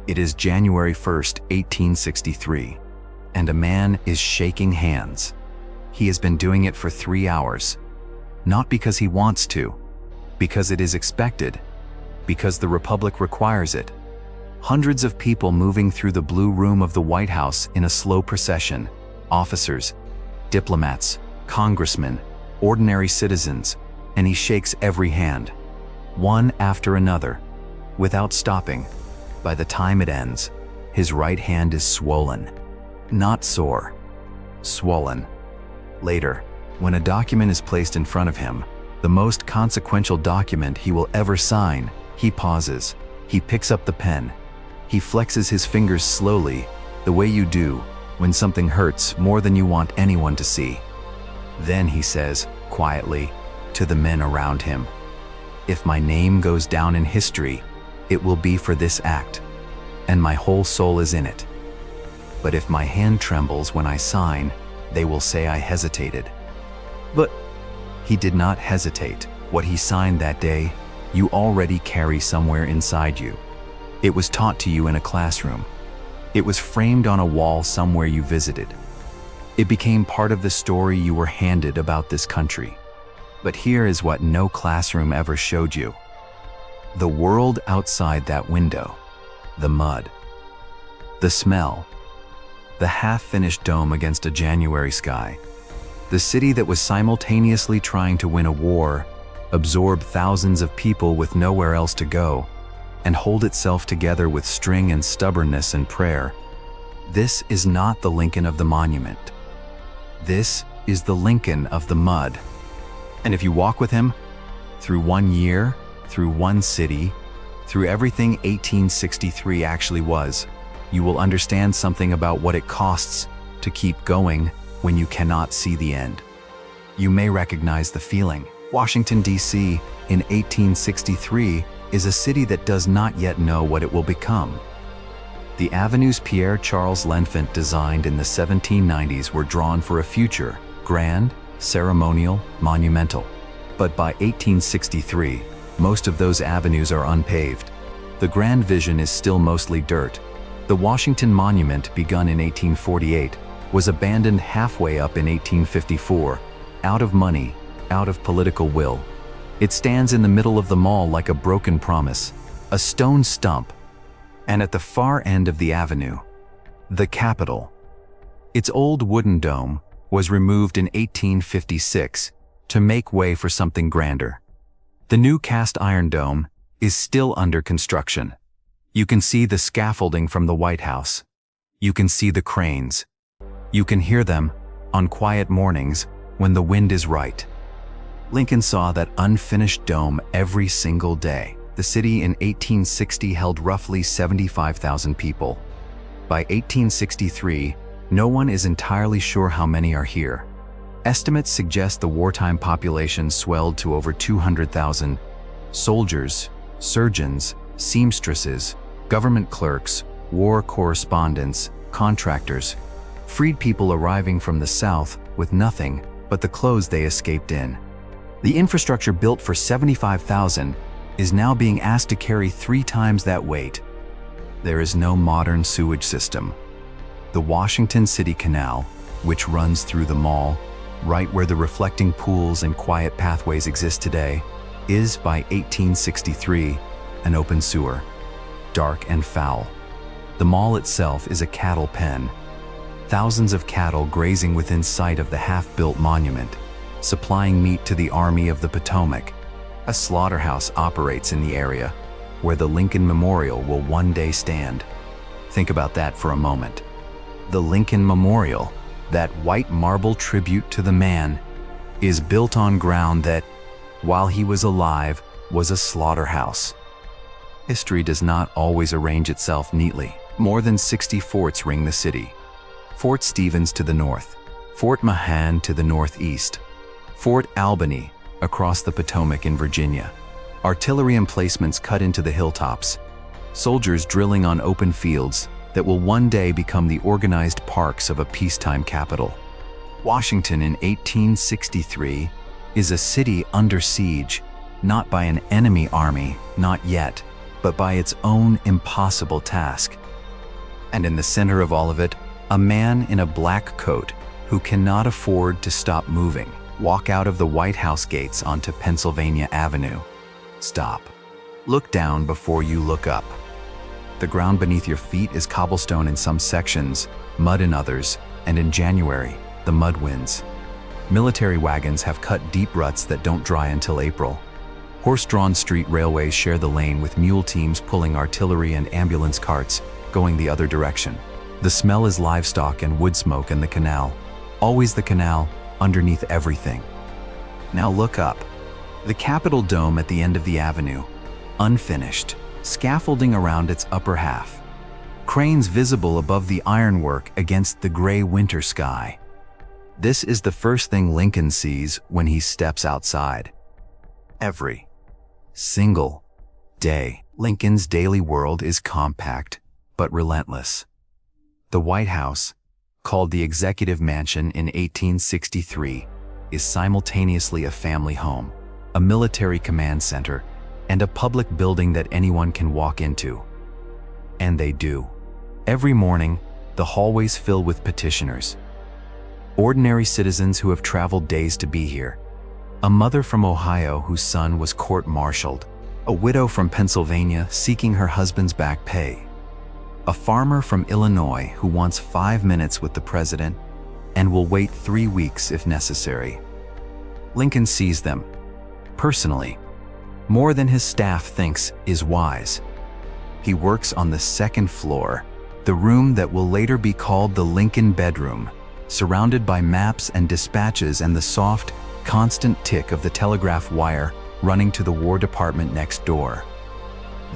It is January 1st, 1863, and a man is shaking hands. He has been doing it for 3 hours. Not because he wants to, because it is expected, because the Republic requires it. Hundreds of people moving through the Blue Room of the White House in a slow procession. Officers, diplomats, congressmen, ordinary citizens, and he shakes every hand, one after another, without stopping. By the time it ends, his right hand is swollen. Not sore, swollen. Later, when a document is placed in front of him, the most consequential document he will ever sign, he pauses. He picks up the pen. He flexes his fingers slowly, the way you do when something hurts more than you want anyone to see. Then he says, quietly, to the men around him, "If my name goes down in history, it will be for this act, and my whole soul is in it. But if my hand trembles when I sign, they will say I hesitated." But he did not hesitate. What he signed that day, you already carry somewhere inside you. It was taught to you in a classroom. It was framed on a wall somewhere you visited. It became part of the story you were handed about this country. But here is what no classroom ever showed you. The world outside that window. The mud. The smell. The half-finished dome against a January sky. The city that was simultaneously trying to win a war, absorb thousands of people with nowhere else to go, and hold itself together with string and stubbornness and prayer. This is not the Lincoln of the monument. This is the Lincoln of the mud. And if you walk with him, through 1 year, through one city, through everything 1863 actually was, you will understand something about what it costs to keep going when you cannot see the end. You may recognize the feeling. Washington, D.C. in 1863 is a city that does not yet know what it will become. The avenues Pierre Charles L'Enfant designed in the 1790s were drawn for a future, grand, ceremonial, monumental. But by 1863, most of those avenues are unpaved. The grand vision is still mostly dirt. The Washington Monument, begun in 1848, was abandoned halfway up in 1854, out of money, out of political will. It stands in the middle of the mall like a broken promise, a stone stump. And at the far end of the avenue, the Capitol. Its old wooden dome was removed in 1856 to make way for something grander. The new cast iron dome is still under construction. You can see the scaffolding from the White House. You can see the cranes. You can hear them on quiet mornings when the wind is right. Lincoln saw that unfinished dome every single day. The city in 1860 held roughly 75,000 people. By 1863, no one is entirely sure how many are here. Estimates suggest the wartime population swelled to over 200,000. Soldiers, surgeons, seamstresses, government clerks, war correspondents, contractors, freed people arriving from the South with nothing but the clothes they escaped in. The infrastructure built for 75,000 is now being asked to carry 3 times that weight. There is no modern sewage system. The Washington City Canal, which runs through the mall, right where the reflecting pools and quiet pathways exist today, is by 1863 an open sewer, dark and foul. The mall itself is a cattle pen. Thousands of cattle grazing within sight of the half-built monument, supplying meat to the Army of the Potomac. A slaughterhouse operates in the area, where the Lincoln Memorial will one day stand. Think about that for a moment. The Lincoln Memorial, that white marble tribute to the man, is built on ground that, while he was alive, was a slaughterhouse. History does not always arrange itself neatly. More than 60 forts ring the city. Fort Stevens to the north, Fort Mahan to the northeast, Fort Albany across the Potomac in Virginia, artillery emplacements cut into the hilltops, soldiers drilling on open fields that will one day become the organized parks of a peacetime capital. Washington in 1863 is a city under siege, not by an enemy army, not yet, but by its own impossible task. And in the center of all of it, a man in a black coat who cannot afford to stop moving, walk out of the White House gates onto Pennsylvania Avenue. Stop. Look down before you look up. The ground beneath your feet is cobblestone in some sections, mud in others, and in January, the mud wins. Military wagons have cut deep ruts that don't dry until April. Horse-drawn street railways share the lane with mule teams pulling artillery and ambulance carts going the other direction. The smell is livestock and wood smoke in the canal. Always the canal, underneath everything. Now look up. The Capitol dome at the end of the avenue, unfinished, scaffolding around its upper half. Cranes visible above the ironwork against the gray winter sky. This is the first thing Lincoln sees when he steps outside. Every single day, Lincoln's daily world is compact but relentless. The White House, called the Executive Mansion in 1863, is simultaneously a family home, a military command center, and a public building that anyone can walk into. And they do. Every morning, the hallways fill with petitioners. Ordinary citizens who have traveled days to be here. A mother from Ohio whose son was court-martialed. A widow from Pennsylvania seeking her husband's back pay. A farmer from Illinois who wants 5 minutes with the president and will wait 3 weeks if necessary. Lincoln sees them, personally, more than his staff thinks is wise. He works on the second floor, the room that will later be called the Lincoln bedroom, surrounded by maps and dispatches and the soft, constant tick of the telegraph wire running to the War Department next door.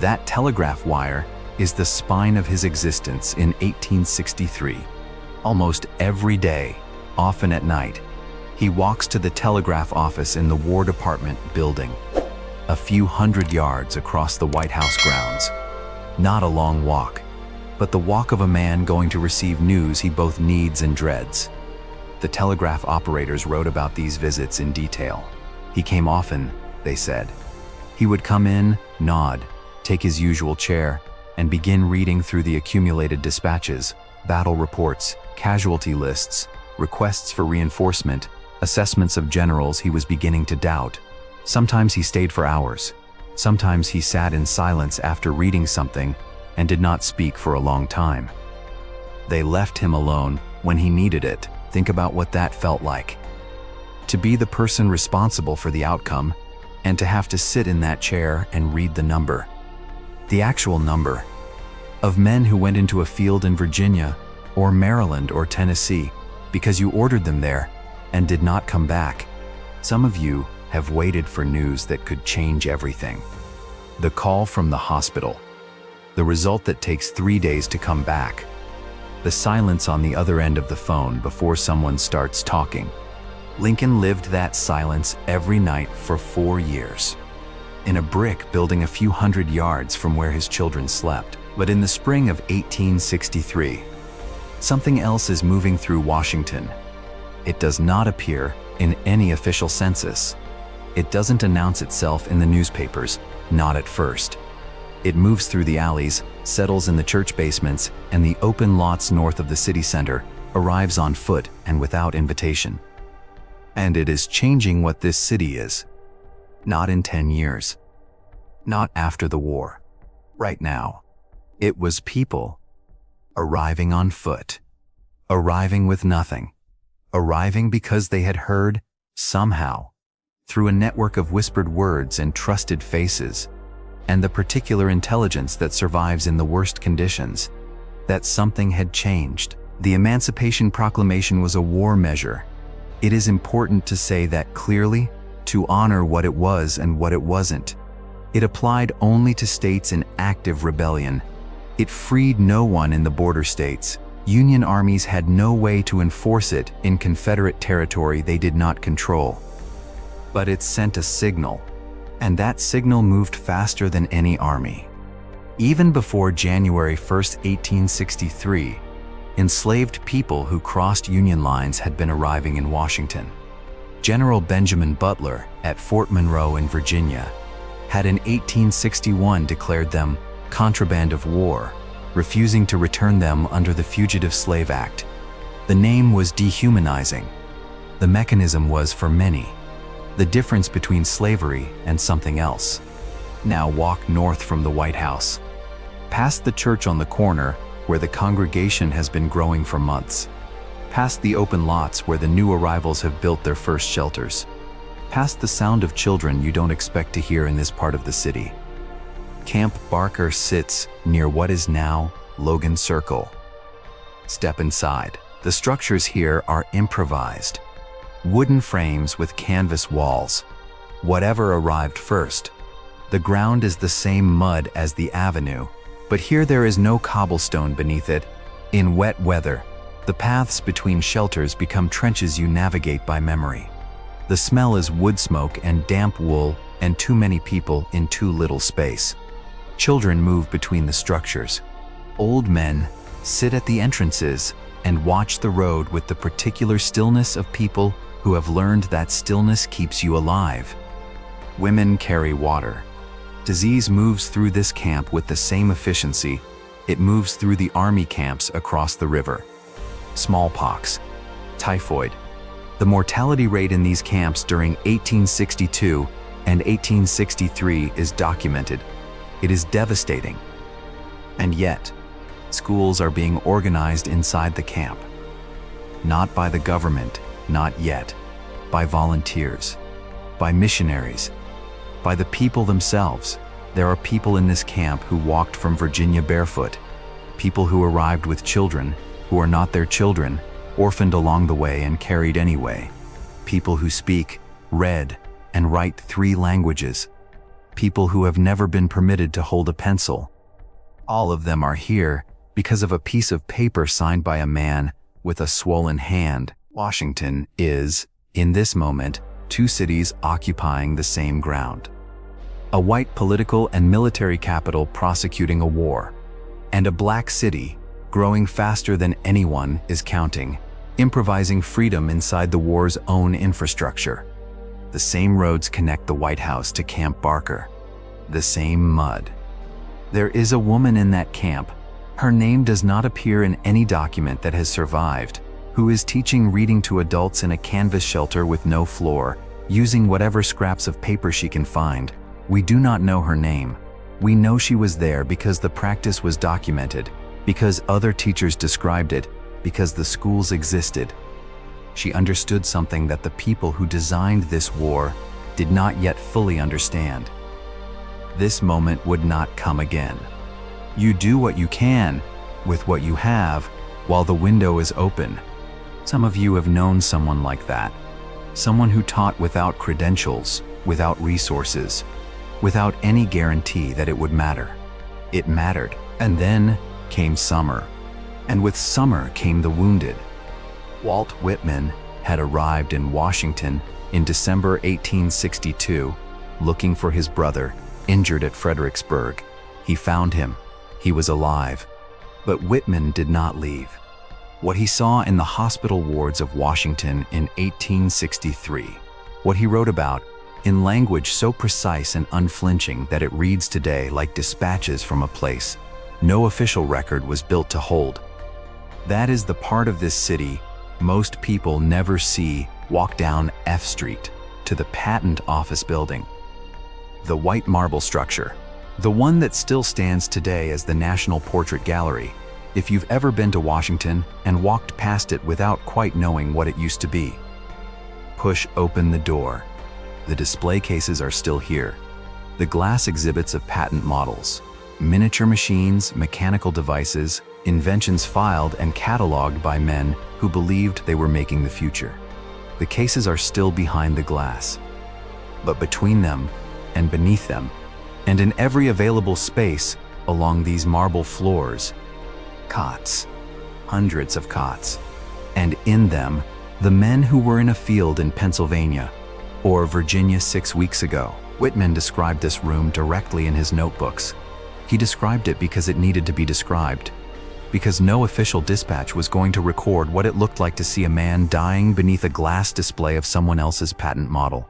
That telegraph wire is the spine of his existence in 1863. Almost every day, often at night, he walks to the telegraph office in the War Department building, a few hundred yards across the White House grounds. Not a long walk, but the walk of a man going to receive news he both needs and dreads. The telegraph operators wrote about these visits in detail. He came often, they said. He would come in, nod, take his usual chair, and begin reading through the accumulated dispatches, battle reports, casualty lists, requests for reinforcement, assessments of generals he was beginning to doubt. Sometimes he stayed for hours. Sometimes he sat in silence after reading something and did not speak for a long time. They left him alone when he needed it. Think about what that felt like. To be the person responsible for the outcome and to have to sit in that chair and read the number. The actual number of men who went into a field in Virginia or Maryland or Tennessee because you ordered them there and did not come back. Some of you have waited for news that could change everything. The call from the hospital. The result that takes 3 days to come back. The silence on the other end of the phone before someone starts talking. Lincoln lived that silence every night for 4 years. In a brick building a few hundred yards from where his children slept. But in the spring of 1863, something else is moving through Washington. It does not appear in any official census. It doesn't announce itself in the newspapers, not at first. It moves through the alleys, settles in the church basements, and the open lots north of the city center, arrives on foot and without invitation. And it is changing what this city is. Not in 10 years. Not after the war. Right now. It was people arriving on foot. Arriving with nothing. Arriving because they had heard, somehow, through a network of whispered words and trusted faces, and the particular intelligence that survives in the worst conditions, that something had changed. The Emancipation Proclamation was a war measure. It is important to say that clearly, to honor what it was and what it wasn't. It applied only to states in active rebellion. It freed no one in the border states. Union armies had no way to enforce it in Confederate territory they did not control. But it sent a signal, and that signal moved faster than any army. Even before January 1st, 1863, enslaved people who crossed Union lines had been arriving in Washington. General Benjamin Butler at Fort Monroe in Virginia, had in 1861 declared them contraband of war, refusing to return them under the Fugitive Slave Act. The name was dehumanizing. The mechanism was, for many, the difference between slavery and something else. Now walk north from the White House, past the church on the corner where the congregation has been growing for months, past the open lots where the new arrivals have built their first shelters, past the sound of children you don't expect to hear in this part of the city. Camp Barker sits near what is now Logan Circle. Step inside. The structures here are improvised. Wooden frames with canvas walls. Whatever arrived first. The ground is the same mud as the avenue, but here there is no cobblestone beneath it. In wet weather, the paths between shelters become trenches you navigate by memory. The smell is wood smoke and damp wool and too many people in too little space. Children move between the structures. Old men sit at the entrances and watch the road with the particular stillness of people who have learned that stillness keeps you alive. Women carry water. Disease moves through this camp with the same efficiency it moves through the army camps across the river. Smallpox, typhoid. The mortality rate in these camps during 1862 and 1863 is documented. It is devastating. And yet, schools are being organized inside the camp. Not by the government, not yet. By volunteers, by missionaries, by the people themselves. There are people in this camp who walked from Virginia barefoot, people who arrived with children who are not their children, orphaned along the way and carried anyway, people who speak, read, and write 3 languages, people who have never been permitted to hold a pencil. All of them are here because of a piece of paper signed by a man with a swollen hand. Washington is, in this moment, 2 cities occupying the same ground. A white political and military capital prosecuting a war, and a black city growing faster than anyone is counting, improvising freedom inside the war's own infrastructure. The same roads connect the White House to Camp Barker. The same mud. There is a woman in that camp. Her name does not appear in any document that has survived, who is teaching reading to adults in a canvas shelter with no floor, using whatever scraps of paper she can find. We do not know her name. We know she was there because the practice was documented, because other teachers described it, because the schools existed. She understood something that the people who designed this war did not yet fully understand. This moment would not come again. You do what you can with what you have while the window is open. Some of you have known someone like that. Someone who taught without credentials, without resources, without any guarantee that it would matter. It mattered. And then came summer. And with summer came the wounded. Walt Whitman had arrived in Washington in December 1862, looking for his brother, injured at Fredericksburg. He found him. He was alive. But Whitman did not leave. What he saw in the hospital wards of Washington in 1863, what he wrote about, in language so precise and unflinching that it reads today like dispatches from a place no official record was built to hold. That is the part of this city most people never see walk down F Street to the Patent Office building. The white marble structure, the one that still stands today as the National Portrait Gallery, if you've ever been to Washington and walked past it without quite knowing what it used to be. Push open the door. The display cases are still here. The glass exhibits of patent models, miniature machines, mechanical devices, inventions filed and cataloged by men who believed they were making the future. The cases are still behind the glass. But between them and beneath them, and in every available space along these marble floors, cots, hundreds of cots, and in them, the men who were in a field in Pennsylvania or Virginia 6 weeks ago. Whitman described this room directly in his notebooks. He described it because it needed to be described, because no official dispatch was going to record what it looked like to see a man dying beneath a glass display of someone else's patent model.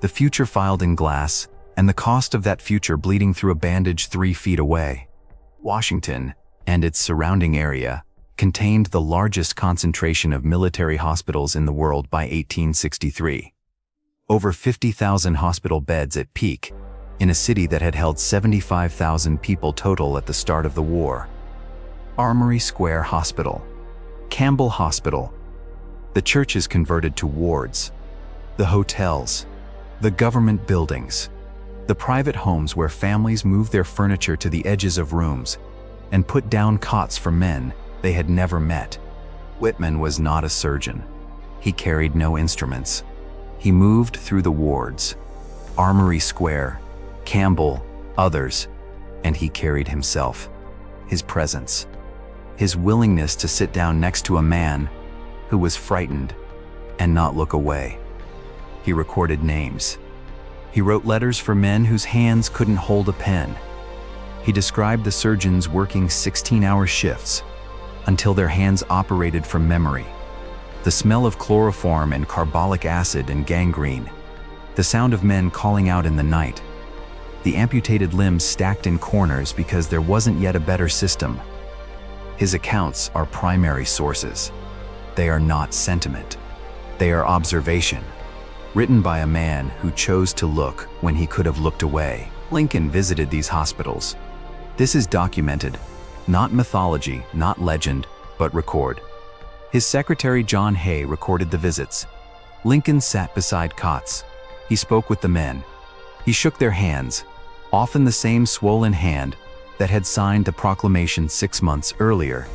The future filed in glass and the cost of that future bleeding through a bandage 3 feet away. Washington and its surrounding area contained the largest concentration of military hospitals in the world by 1863. Over 50,000 hospital beds at peak, in a city that had held 75,000 people total at the start of the war. Armory Square Hospital, Campbell Hospital, the churches converted to wards, the hotels, the government buildings, the private homes where families moved their furniture to the edges of rooms and put down cots for men they had never met. Whitman was not a surgeon. He carried no instruments. He moved through the wards, Armory Square, Campbell, others, and he carried himself, his presence, his willingness to sit down next to a man who was frightened and not look away. He recorded names. He wrote letters for men whose hands couldn't hold a pen. He described the surgeons working 16-hour shifts until their hands operated from memory. The smell of chloroform and carbolic acid and gangrene, the sound of men calling out in the night, the amputated limbs stacked in corners because there wasn't yet a better system. His accounts are primary sources. They are not sentiment. They are observation, written by a man who chose to look when he could have looked away. Lincoln visited these hospitals. This is documented, not mythology, not legend, but record. His secretary John Hay recorded the visits. Lincoln sat beside cots. He spoke with the men. He shook their hands, often the same swollen hand that had signed the proclamation 6 months earlier.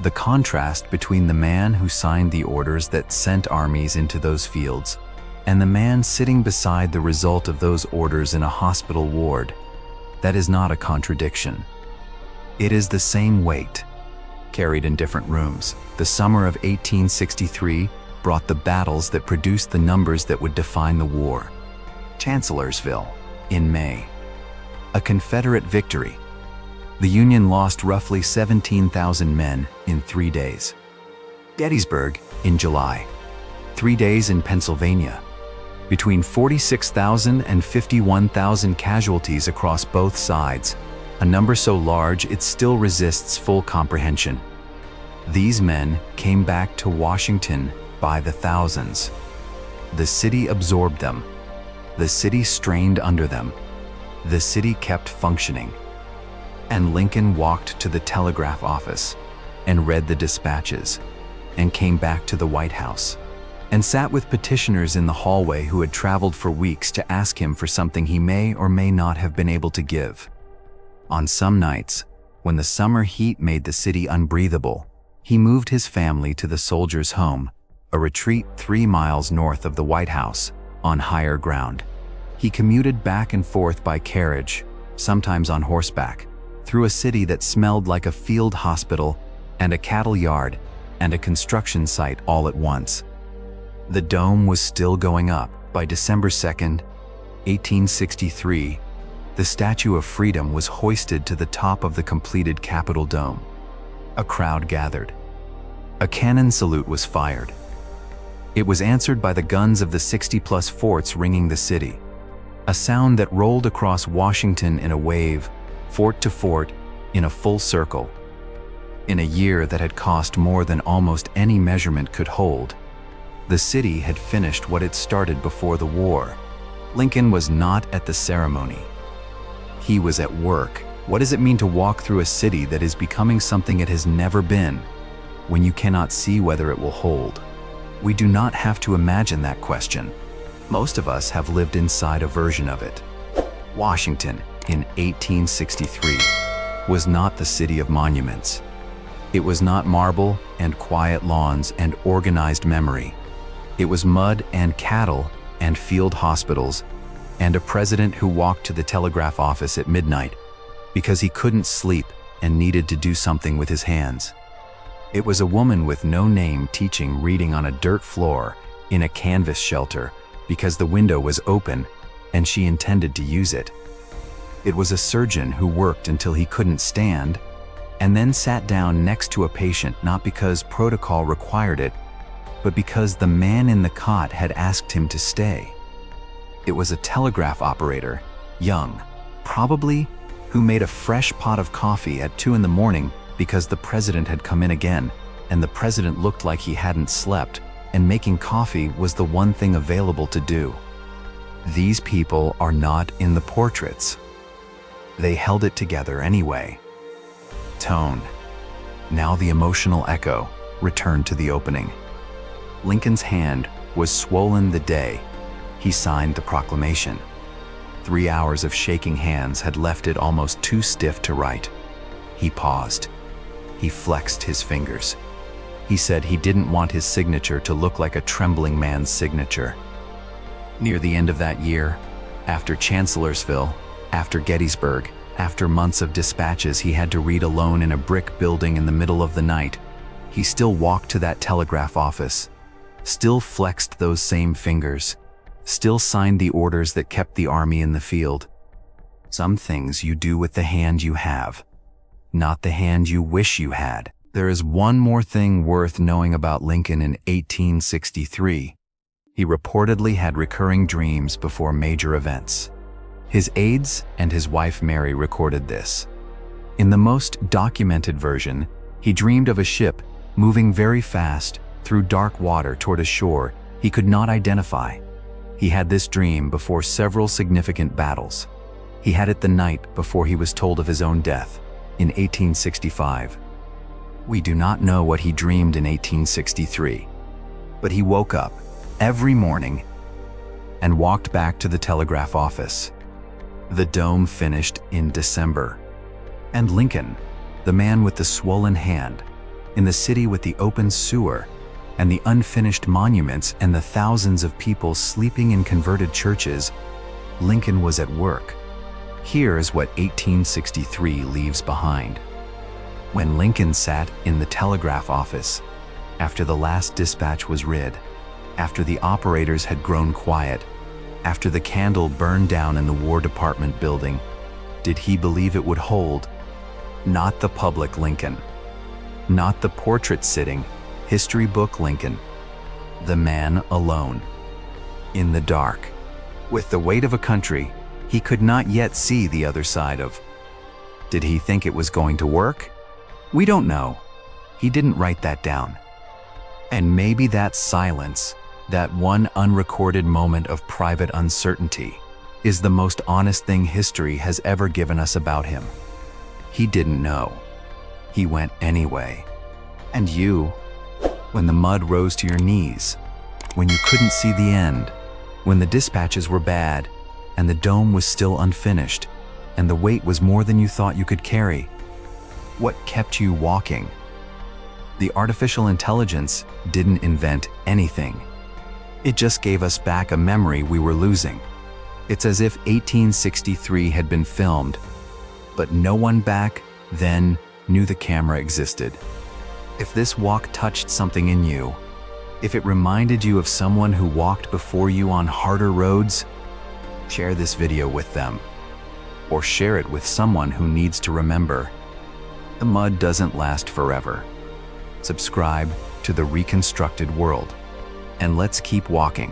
The contrast between the man who signed the orders that sent armies into those fields and the man sitting beside the result of those orders in a hospital ward, that is not a contradiction. It is the same weight, carried in different rooms. The summer of 1863 brought the battles that produced the numbers that would define the war. Chancellorsville, in May. A Confederate victory. The Union lost roughly 17,000 men in 3 days. Gettysburg, in July. 3 days in Pennsylvania. Between 46,000 and 51,000 casualties across both sides, a number so large it still resists full comprehension. These men came back to Washington by the thousands. The city absorbed them. The city strained under them. The city kept functioning. And Lincoln walked to the telegraph office and read the dispatches and came back to the White House and sat with petitioners in the hallway who had traveled for weeks to ask him for something he may or may not have been able to give. On some nights, when the summer heat made the city unbreathable, he moved his family to the Soldiers' Home, a retreat 3 miles north of the White House, on higher ground. He commuted back and forth by carriage, sometimes on horseback, through a city that smelled like a field hospital and a cattle yard and a construction site all at once. The dome was still going up. By December 2nd, 1863, the Statue of Freedom was hoisted to the top of the completed Capitol dome. A crowd gathered. A cannon salute was fired. It was answered by the guns of the 60-plus forts ringing the city, a sound that rolled across Washington in a wave, fort to fort, in a full circle. In a year that had cost more than almost any measurement could hold, the city had finished what it started before the war. Lincoln was not at the ceremony. He was at work. What does it mean to walk through a city that is becoming something it has never been, when you cannot see whether it will hold? We do not have to imagine that question. Most of us have lived inside a version of it. Washington, in 1863, was not the city of monuments. It was not marble and quiet lawns and organized memory. It was mud and cattle and field hospitals and a president who walked to the telegraph office at midnight because he couldn't sleep and needed to do something with his hands. It was a woman with no name teaching reading on a dirt floor in a canvas shelter because the window was open and she intended to use it. It was a surgeon who worked until he couldn't stand and then sat down next to a patient not because protocol required it, but because the man in the cot had asked him to stay. It was a telegraph operator, young, probably, who made a fresh pot of coffee at 2 in the morning because the president had come in again, and the president looked like he hadn't slept, and making coffee was the one thing available to do. These people are not in the portraits. They held it together anyway. Tone. Now the emotional echo returned to the opening. Lincoln's hand was swollen the day he signed the proclamation. 3 hours of shaking hands had left it almost too stiff to write. He paused. He flexed his fingers. He said he didn't want his signature to look like a trembling man's signature. Near the end of that year, after Chancellorsville, after Gettysburg, after months of dispatches he had to read alone in a brick building in the middle of the night, he still walked to that telegraph office, still flexed those same fingers, still signed the orders that kept the army in the field. Some things you do with the hand you have, not the hand you wish you had. There is one more thing worth knowing about Lincoln in 1863. He reportedly had recurring dreams before major events. His aides and his wife Mary recorded this. In the most documented version, he dreamed of a ship moving very fast through dark water toward a shore he could not identify. He had this dream before several significant battles. He had it the night before he was told of his own death in 1865. We do not know what he dreamed in 1863, but he woke up every morning and walked back to the telegraph office. The dome finished in December, and Lincoln, the man with the swollen hand, in the city with the open sewer and the unfinished monuments and the thousands of people sleeping in converted churches, Lincoln was at work. Here is what 1863 leaves behind. When Lincoln sat in the telegraph office, after the last dispatch was read, after the operators had grown quiet, after the candle burned down in the War Department building, did he believe it would hold? Not the public Lincoln, not the portrait-sitting, history book Lincoln, the man alone, in the dark, with the weight of a country he could not yet see the other side of. Did he think it was going to work? We don't know. He didn't write that down. And maybe that silence, that one unrecorded moment of private uncertainty, is the most honest thing history has ever given us about him. He didn't know. He went anyway. And you, when the mud rose to your knees, when you couldn't see the end, when the dispatches were bad, and the dome was still unfinished, and the weight was more than you thought you could carry, what kept you walking? The artificial intelligence didn't invent anything. It just gave us back a memory we were losing. It's as if 1863 had been filmed, but no one back then knew the camera existed. If this walk touched something in you, if it reminded you of someone who walked before you on harder roads, share this video with them, or share it with someone who needs to remember. The mud doesn't last forever. Subscribe to the Reconstructed World, and let's keep walking.